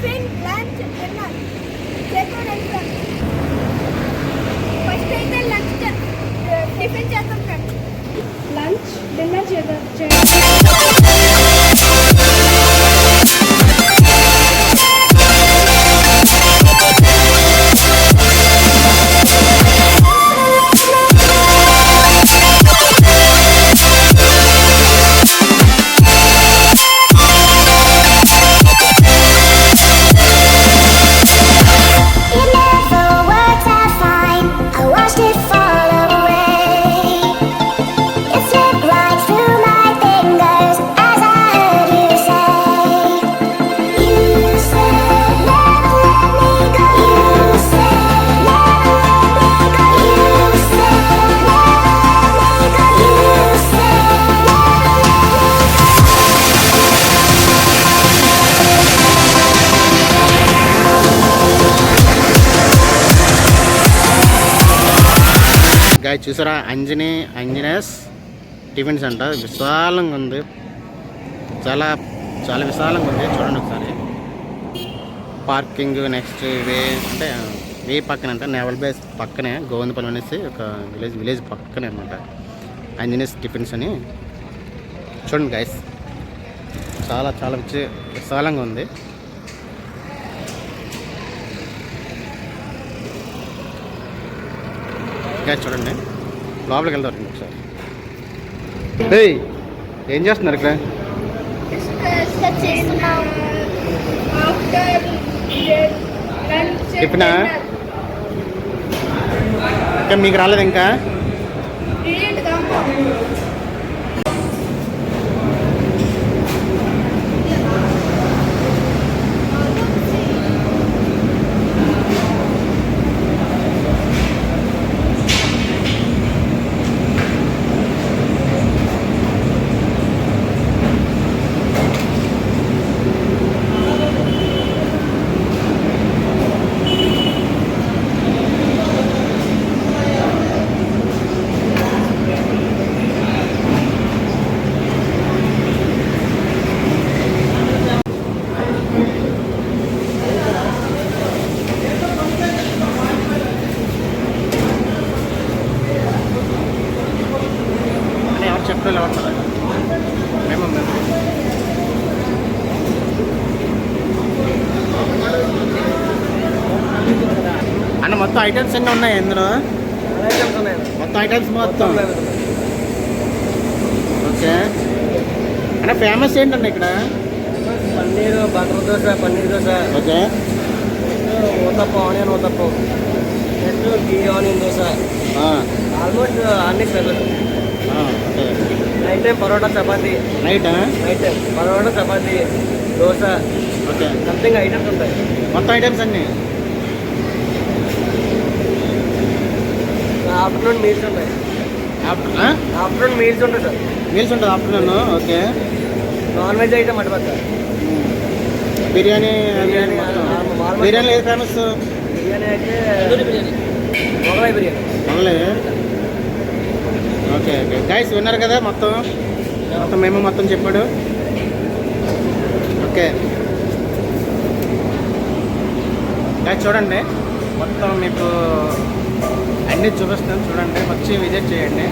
Tiffin lunch dinner చేద్దాం friends. First అయితే lunch tiffin చేద్దాం ఫ్రెండ్స్. లంచ్ డిన్నర్ చేద్దాం. గాయ చూసారా, అంజనేయస్ టిఫిన్ సెంటర్ విశాలంగా ఉంది. చాలా చాలా విశాలంగా ఉంది. చూడండి ఒకసారి. పార్కింగ్ నెక్స్ట్ వే అంటే వే పక్కన అంటే నేవల్ బేస్ పక్కనే గోవిందపల్లి అనేసి ఒక విలేజ్ పక్కనే అనమాట అంజనేయస్ టిఫిన్స్ అని. చూడండి గైస్, చాలా చాలా విశాలంగా ఉంది. చూడండి, లోపలికి వెళ్తారు ఒకసారి. ఏం చేస్తున్నారు ఇక్కడ? టిఫినా? ఇంకా మీకు రాలేదు ఇంకా? అన్న మొత్తం ఐటమ్స్ ఎన్ని ఉన్నాయి ఇందులో? మొత్తం ఐటమ్స్ మొత్తం. ఓకే అన్న, ఫేమస్ ఏంటండి ఇక్కడ? Paneer butter dosa, paneer dosa. Okay. Uttapam, onion uttapam, next ghee onion dosa. Almost అన్ని special. Night time parotta chapati. Night time parotta chapati dosa. Okay, something items ఉంటాయి. మొత్తం ఐటమ్స్ అన్నీ. ఆఫ్టర్నూన్ మీల్స్ ఉంటాయి. ఆఫ్టర్నూన్ మీల్స్ ఉంటాయి సార్. మీల్స్ ఉంటుంది afternoon. Okay. Non veg item అటుపక్క. బిర్యానీ బిర్యానీ ఏది ఫేమస్? బిర్యానీ అయితే మొగలాయి బిర్యానీ. మొగలే. ఓకే ఓకే గైస్, విన్నారు కదా మొత్తం మేము మొత్తం చెప్పాడు. ఓకే గైస్, చూడండి మొత్తం మీకు అన్నీ చూపిస్తాను. చూడండి, వచ్చి విజిట్ చేయండి.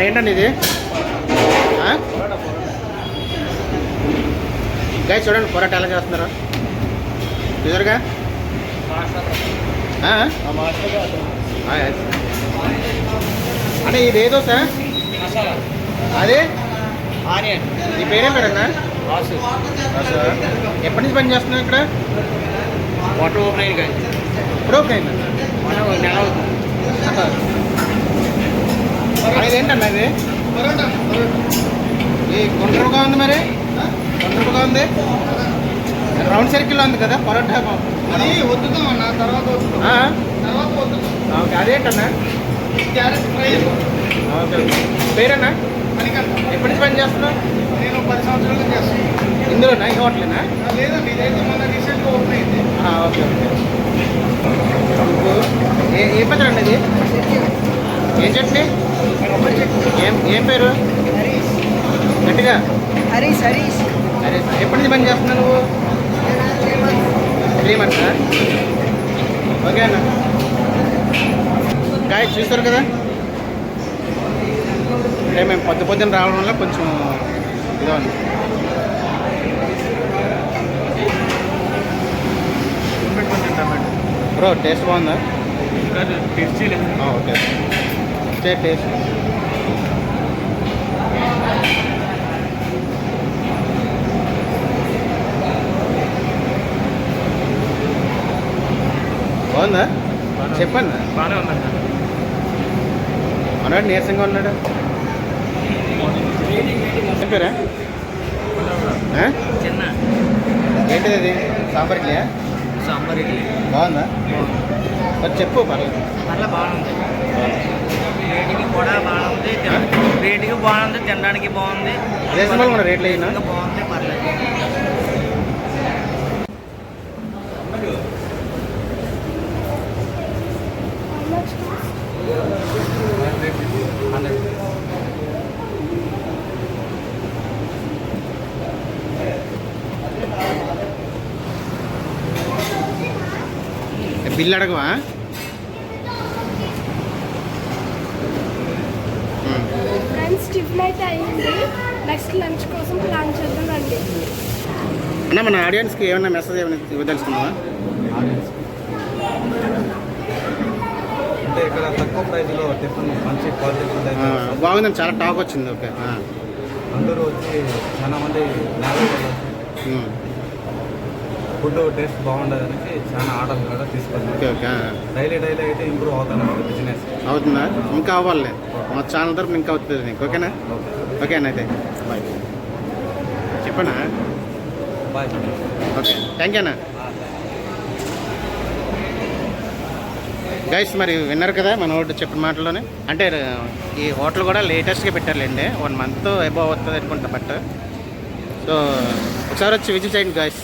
ఏంటండి ఇది? గైస్ చూడండి, పొరాటా ఎలా చేస్తున్నారా చూసారుగా. అంటే ఇది ఏదో సార్ అదే ఆనియన్. ఈ పేరేం పేరన్నా? ఎప్పటి నుంచి పని చేస్తున్నావు ఇక్కడ? వాటర్ ఓపెన్ అయింది కానీ ఇప్పుడు ఓపెన్ అయిందన్న. నెల అవుతుంది. ఇదేంటన్నా ఇది? ఈ గుండ్రగా ఉంది, మరి గుండ్రగా ఉంది. రౌండ్ సర్కిల్లో ఉంది కదా పరోటా. అది వద్దుతామన్న, తర్వాత ఓకే, అదేంటన్నా? Carrot fry. ఓకే, పేరన్నా? ఎప్పటి నుంచి పని చేస్తున్నావు? నేను 10 సంవత్సరాల నుంచి చేస్తాను. ఇందులో ఈ హోటలేనా? లేదండి, ఇదైతే మొన్న రీసెంట్గా ఓపెన్ అయింది. Okay okay. ఏ పచ్చడి అండి ఇది? ఏం చట్నీ? ఏం పేరు? గట్టిగా హరీష్ అరే ఎప్పటి నుంచి పని చేస్తున్నావు నువ్వు? 3 months. ఓకే అన్న. గాయ చూస్తారు కదా, అంటే మేము పొద్దున్న రావడం వల్ల కొంచెం ఇదో ఉంది. బ్రో టేస్ట్ బాగుందా? ఓకే టేస్ట్ బాగుందా? చెప్పండి. బాగానే ఉందండి. అన్నాడు నీరసంగా ఉన్నాడు. చెప్పారా? చిన్న ఏంటిది అది? సాంబార్ ఇడ్లీయా? సాంబార్ ఇడ్లీ బాగుందా? మరి చెప్పు పర్లేదు. మళ్ళీ బాగుంది. రేటింగ్ కూడా బాగుంది. రేటింగ్ బాగుంది, తినడానికి బాగుంది. రీజనబుల్ కూడా రేట్లు అయినా ఇంకా బాగుంది, పర్లేదు. బిల్లు అడగవా? ఫ్రెండ్స్ టిఫిన్ అయితే అయ్యింది. నెక్స్ట్ లంచ్ కోసం ప్లాన్ చేద్దామండి. అన్న మన ఆడియన్స్కి ఏమైనా మెసేజ్ ఏమైనా ఇవ్వదలుచుకున్నావా? అంటే ఇక్కడ తక్కువ ప్రైస్లో టిఫిన్ మంచి క్వాలిటీ ఫుడ్ బాగుందని చాలా టాక్ వచ్చింది. ఓకే అందరూ వచ్చి చాలా మంది ఫుడ్ టేస్ట్ బాగుండదని చాలా ఆర్డర్ కూడా తీసుకుంటాం. ఓకే ఓకే డైలీ అయితే ఇంప్రూవ్ అవుతాను బిజినెస్. అవుతుందా? ఇంకా అవ్వాలి. మా ఛానల్ తరఫున ఇంకా అవుతుంది నీకు. ఓకేనా? ఓకే అన్న అయితే బాయ్. చెప్పనా? బాయ్. ఓకే థ్యాంక్ యూ అన్న. గైస్ మరి విన్నారు కదా మన వాడు చెప్పిన మాటల్లోనే. అంటే ఈ హోటల్ కూడా లేటెస్ట్గా పెట్టారులేండి. 1 month అబౌవ్ అవుతుంది అనుకుంటా. బట్ సో ఒకసారి వచ్చి విజిట్ చేయండి గైస్.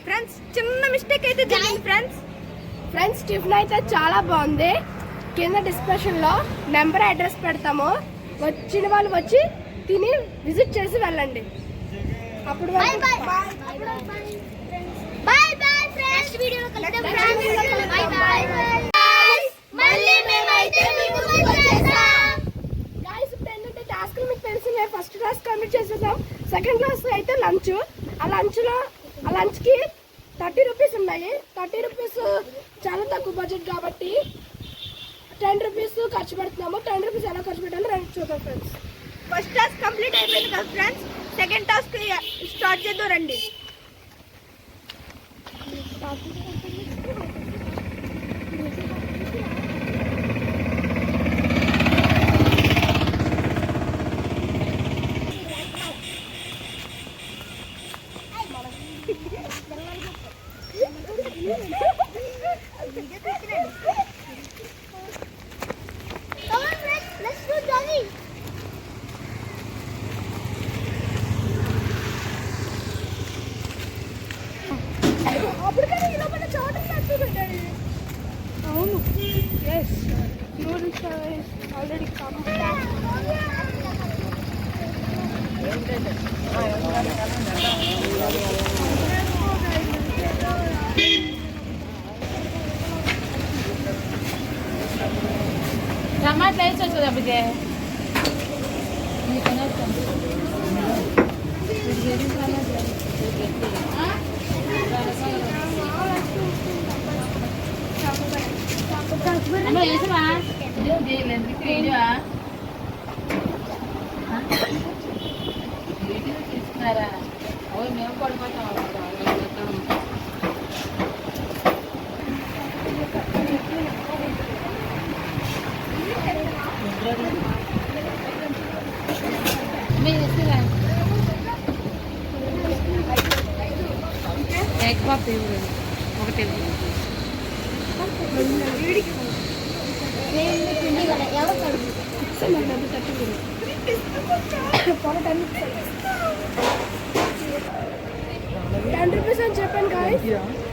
ఫ్రెండ్స్ చిన్న మిస్టేక్ అయితే జరిగింది ఫ్రెండ్స్ టిఫిన్ అయితే చాలా బాగుంది. కింద డిస్క్రిప్షన్లో నెంబర్ అడ్రస్ పెడతాము. వచ్చిన వాళ్ళు వచ్చి తిని విజిట్ చేసి వెళ్ళండి. అప్పుడు నెక్స్ట్ వీడియోలో కలుద్దాం ఫ్రెండ్స్. By by. మళ్ళీ మేమైతే మీకు వచ్చేసాం. గైస్ ఇప్పుడు ఏంటంటే టాస్క్ మీకు తెలిసిందే. ఫస్ట్ టాస్క్ కంప్లీట్ చేసేసాం. సెకండ్ క్లాస్ అయితే లంచ్. ఆ లంచ్కి 30 రూపీస్ ఉన్నాయి. 30 రూపీస్ చాలా తక్కువ బడ్జెట్ కాబట్టి 10 రూపీస్ ఖర్చు పెడుతున్నాము. 10 రూపీస్ ఎలా ఖర్చు పెట్టాలో రండి చూద్దాం ఫ్రెండ్స్. ఫస్ట్ టాస్క్ కంప్లీట్ అయిపోయింది కదా ఫ్రెండ్స్. సెకండ్ టాస్క్ స్టార్ట్ చేద్దాం రండి. అవును yes noodles already tomato rice ವಸ್ತದ ಬಗ್ಗೆ అమ్మ వేసమా తీసుకున్నారా అవి మేము పడిపోతాం. ఎగ్ పప్పు ఇవ్వండి ఒకటి. ఎవరు ఇస్తాను నాకు డబ్బులు 30 కూడా పొర 10 రూపీస్ అని చెప్పాను గాయస్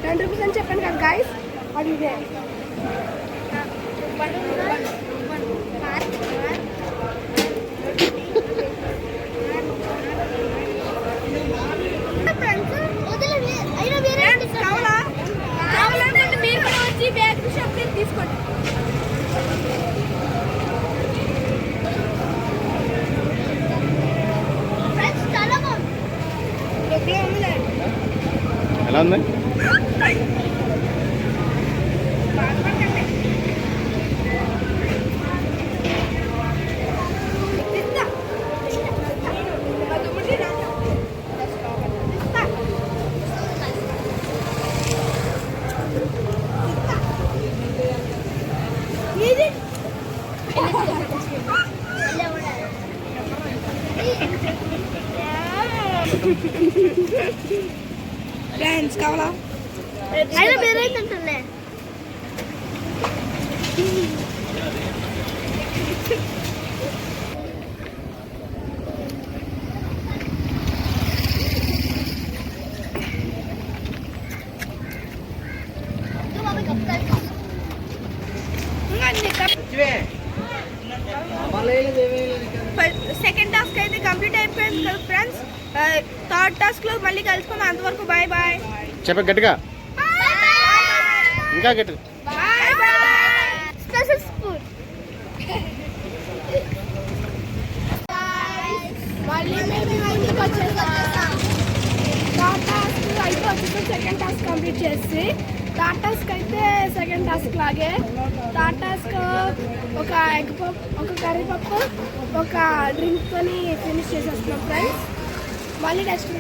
10 రూపీస్ అని చెప్పాను కదా గాయస్ అది ఇదే కావాలంటే మీరు కూడా వచ్చి బ్యాగ్ షాప్ తీసుకోండి. ఎలా ఉంది? ఫ్రెండ్స్ కావాలా అయినా వేరే ఏంటంటే సెకండ్ టాస్క్ అయితే కంప్లీట్ అయిపోయింది కదా ఫ్రెండ్స్. థర్డ్ టాస్క్ లో మళ్ళీ కలుసుకుందాం. అంతవరకు బాయ్ బాయ్ చెప్ప గట్టిగా ఇంకా గట్టిగా బాయ్ బాయ్. స్పెషల్ స్పూన్ మళ్ళీ మేము ఇంటికి వచ్చేసాం. థర్డ్ టాస్క్ అయితే వచ్చేసి సెకండ్ టాస్క్ కంప్లీట్ చేసి థర్డ్ టాస్క్ అయితే సెకండ్ టాస్క్ లాగే థర్డ్ టాస్క్ ఒక ఎగ్ పప్పు ఒక కర్రీ పప్పు ఒక డ్రింక్తో ఫినిష్ చేసేస్తున్నాం ఫ్రెండ్స్. మళ్ళీ నెక్స్ట్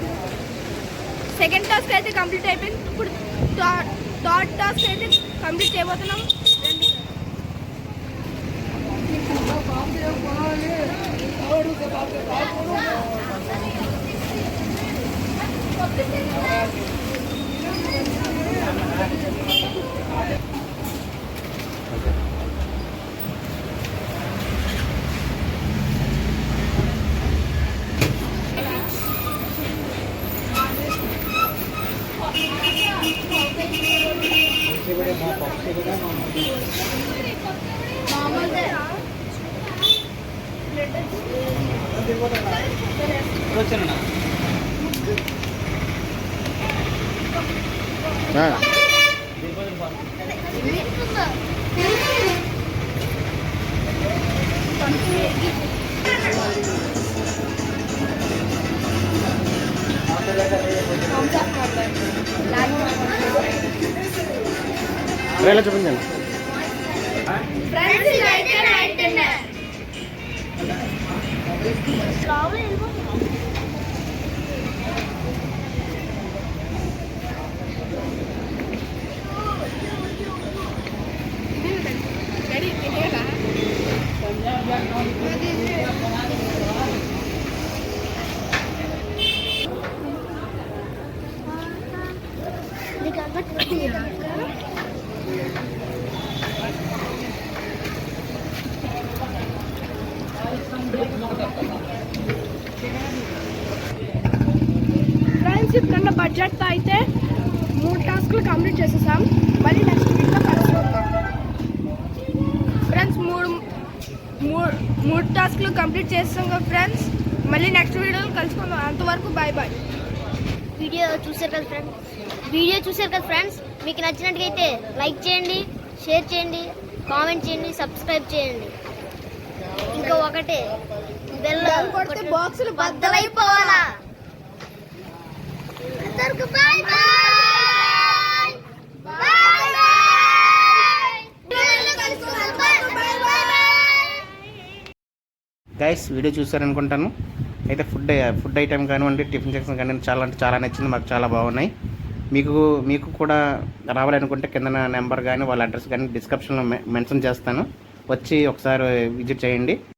సెకండ్ టాస్క్ అయితే కంప్లీట్ అయిపోయింది. ఇప్పుడు థర్డ్ టాస్క్ అయితే కంప్లీట్ చేయబోతున్నాం. ట్రైలర్ చూపించండి. ఫ్రెండ్స్ ఇప్పుడున్న బడ్జెట్తో అయితే 3 టాస్క్లు కంప్లీట్ చేసేసాం. మళ్ళీ నెక్స్ట్ వీక్లో కలుసుకుందాం ఫ్రెండ్స్. మూడు టాస్క్లు కంప్లీట్ చేస్తాం కదా ఫ్రెండ్స్. మళ్ళీ నెక్స్ట్ వీడియోలో కలుసుకుందాం. అంతవరకు బాయ్ బాయ్. వీడియో చూసారు కదా ఫ్రెండ్స్ మీకు నచ్చినట్టుగైతే లైక్ చేయండి, షేర్ చేయండి, కామెంట్ చేయండి, సబ్స్క్రైబ్ చేయండి. ఇంకా ఒకటే బెల్ కొడితే బాక్సులు బద్దలైపోవాలా. అందరికీ bye bye. Bye guys video చూసారనుకుంటాను. అయితే ఫుడ్ ఐటెం కానివ్వండి, టిఫిన్ సెక్షన్ కానివ్వండి, చాలా అంటే చాలా నచ్చింది. మాకు చాలా బాగున్నాయి. మీకు కూడా రావాలనుకుంటే కింద నెంబర్ కానీ వాళ్ళ అడ్రస్ కానీ డిస్క్రిప్షన్లో మెన్షన్ చేస్తాను. వచ్చి ఒకసారి విజిట్ చేయండి.